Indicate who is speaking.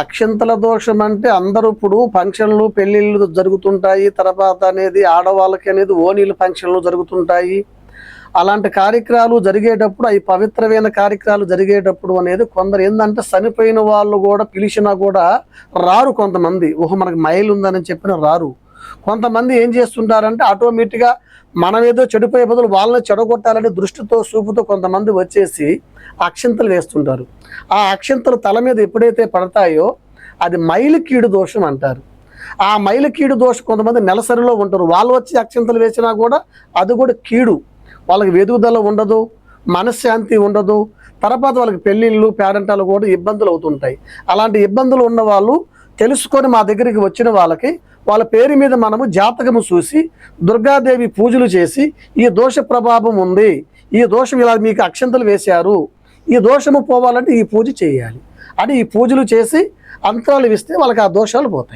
Speaker 1: అక్షింతల దోషం అంటే అందరూ ఇప్పుడు ఫంక్షన్లు పెళ్ళిళ్ళు జరుగుతుంటాయి, తర్వాత అనేది ఆడవాళ్ళకి అనేది ఓనీలు ఫంక్షన్లు జరుగుతుంటాయి. అలాంటి కార్యక్రమాలు జరిగేటప్పుడు అవి పవిత్రమైన కార్యక్రమాలు జరిగేటప్పుడు అనేది కొందరు ఏంటంటే చనిపోయిన వాళ్ళు కూడా పిలిచినా కూడా రారు. కొంతమంది మనకి మైలు ఉందని చెప్పిన రారు. కొంతమంది ఏం చేస్తుంటారంటే ఆటోమేటిక్గా మనం ఏదో చెడిపోయే బదులు వాళ్ళని చెడగొట్టాలనే దృష్టితో చూపుతో కొంతమంది వచ్చేసి అక్షింతలు వేస్తుంటారు. ఆ అక్షింతలు తల మీద ఎప్పుడైతే పడతాయో అది మైలుకీడు దోషం అంటారు. ఆ మైలుకీడు దోషం కొంతమంది నెలసరిలో ఉంటారు, వాళ్ళు వచ్చి అక్షింతలు వేసినా కూడా అది కూడా కీడు. వాళ్ళకి వెదుగుదల ఉండదు, మనశ్శాంతి ఉండదు, తర్వాత వాళ్ళకి పెళ్ళిళ్ళు పేరెంటాలు కూడా ఇబ్బందులు అవుతుంటాయి. అలాంటి ఇబ్బందులు ఉన్న వాళ్ళు తెలుసుకొని మా దగ్గరికి వచ్చిన వాళ్ళకి వాళ్ళ పేరు మీద మనము జాతకము చూసి దుర్గాదేవి పూజలు చేసి ఈ దోష ప్రభావం ఉంది, ఈ దోషం ఇలా మీకు అక్షంతలు వేశారు, ఈ దోషము పోవాలంటే ఈ పూజ చేయాలి అని ఈ పూజలు చేసి అంతరాలు ఇస్తే వాళ్ళకి ఆ దోషాలు పోతాయి.